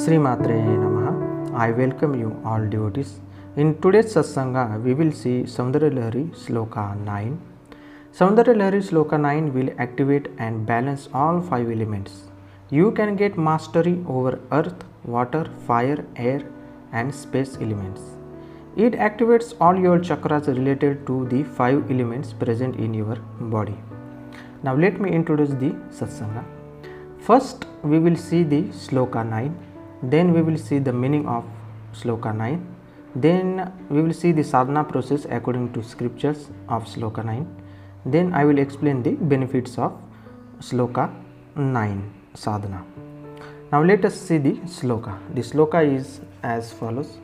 Sri Matre Namaha. I welcome you all devotees. In today's Satsanga, we will see Saundarya Sloka 9. Saundarya Sloka 9 will activate and balance all 5 elements. You can get mastery over earth, water, fire, air and space elements. It activates all your chakras related to the 5 elements present in your body. Now let me introduce the Satsanga. First we will see the Sloka 9, then we will see the meaning of Sloka 9, then we will see the sadhana process according to scriptures of Sloka 9, then I will explain the benefits of Sloka 9 sadhana. Now let us see the Sloka. The Sloka is as follows.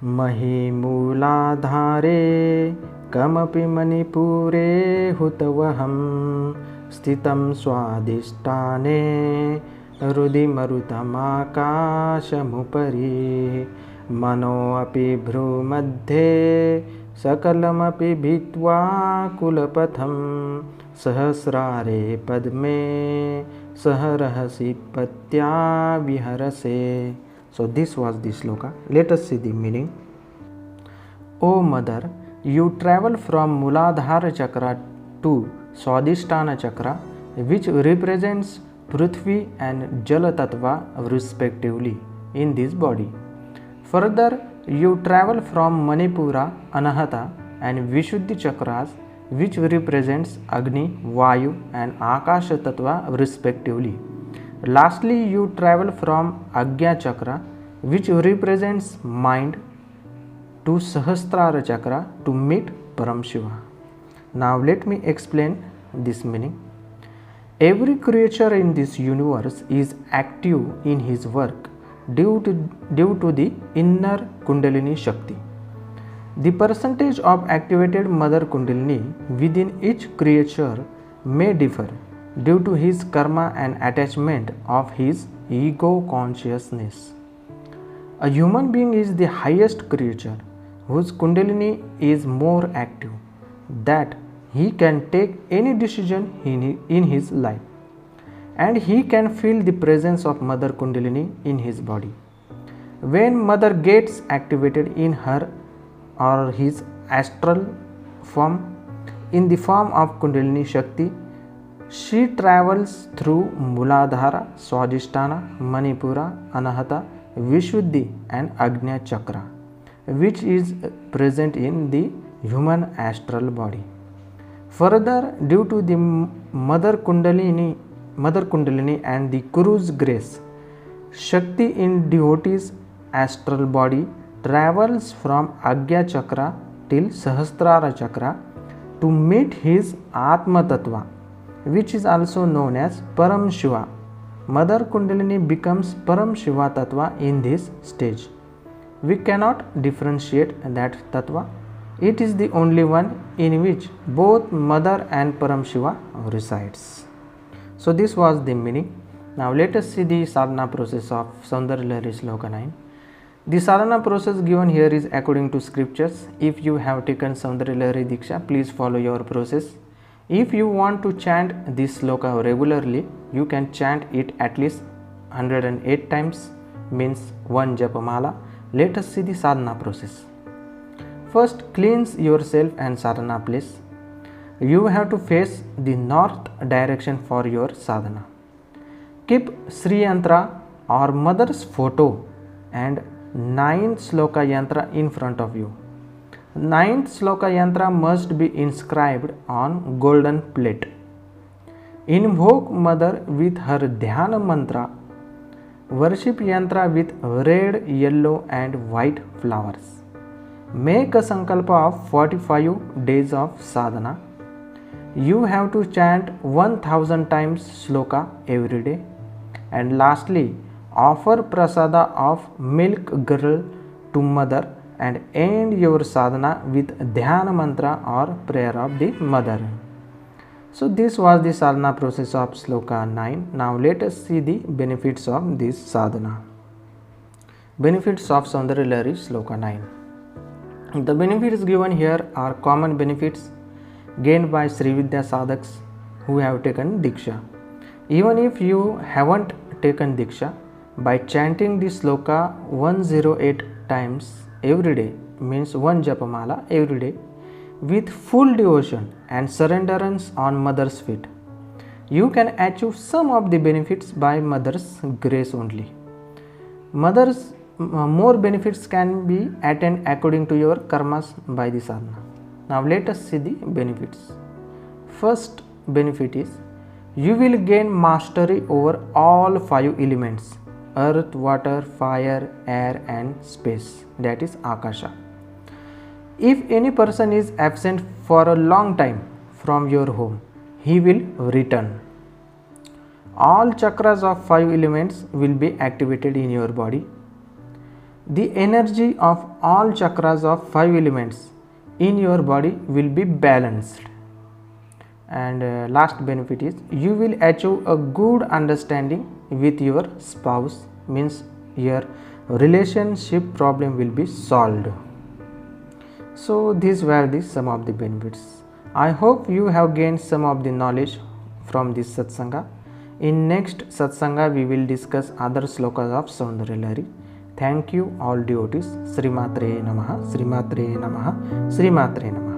Mahimooladhare kamapi manipure hutavaham stitam swadhisthane hrudi marutamakasamupari mano api bhru madhye sakalamapi bhitva kulapatham sahasrare padme saharahasi patya viharase. So this was the sloka. Let us see the meaning. O mother, you travel from Mooladhara chakra to Swadhisthana chakra, which represents Prithvi and Jala Tattva respectively in this body. Further, you travel from Manipura, Anahata and Vishuddhi chakras, which represents Agni, Vayu and Akasha Tattva respectively. Lastly, you travel from Agya chakra, which represents mind, to Sahasrara chakra to meet Param Shiva. Now let me explain this meaning. Every creature in this universe is active in his work due to the inner Kundalini Shakti. The percentage of activated Mother Kundalini within each creature may differ due to his karma and attachment of his ego consciousness. A human being is the highest creature whose Kundalini is more active, that he can take any decision in his life, and he can feel the presence of Mother Kundalini in his body. When Mother gets activated in her or his astral form in the form of Kundalini Shakti, she travels through Mooladhara, Swadhisthana, Manipura, Anahata, Vishuddhi and Agnya chakra, which is present in the human astral body. Further, due to the Mother Kundalini and the Guru's grace, Shakti in devotee's astral body travels from Agya chakra till Sahasrara chakra to meet his Atma Tattva, which is also known as Param Shiva. Mother Kundalini becomes Param Shiva Tattva in this stage. We cannot differentiate that Tattva. It is the only one in which both Mother and Param Shiva resides. So this was the meaning. Now let us see the sadhana process of Saundarya Sloka 9. The sadhana process given here is according to scriptures. If you have taken Saundarya Diksha, please follow your process. If you want to chant this sloka regularly, you can chant it at least 108 times, means 1 japamala. Let us see the sadhana process. First, cleanse yourself and sadhana place. You have to face the north direction for your sadhana. Keep Sri Yantra or Mother's photo and 9th sloka yantra in front of you. 9th sloka yantra must be inscribed on golden plate. Invoke Mother with her dhyana mantra. Worship yantra with red, yellow and white flowers. Make a sankalpa of 45 days of sadhana. You have to chant 1000 times sloka every day. And lastly, offer prasada of milk girl to Mother and end your sadhana with dhyana mantra or prayer of the Mother. So this was the sadhana process of sloka 9. Now let us see the benefits of this sadhana. Benefits of Saundarya sloka 9. The benefits given here are common benefits gained by Srividya sadhaks who have taken Diksha. Even if you haven't taken Diksha, by chanting this sloka 108 times every day, means one japamala every day, with full devotion and surrenderance on mother's feet, you can achieve some of the benefits by mother's grace only. More benefits can be attained according to your karmas by the sadhana. Now let us see the benefits. First benefit is you will gain mastery over all 5 elements: earth, water, fire, air and space, that is akasha. If any person is absent for a long time from your home, he will return. All chakras of 5 elements will be activated in your body. The energy of all chakras of 5 elements in your body will be balanced. And last benefit is you will achieve a good understanding with your spouse, means your relationship problem will be solved. So these were some of the benefits. I hope you have gained some of the knowledge from this satsanga. In next satsanga we will discuss other slokas of Saundarya Lahari. Thank you all devotees. Srimatre Namaha, Srimatre Namaha, Srimatre Namaha.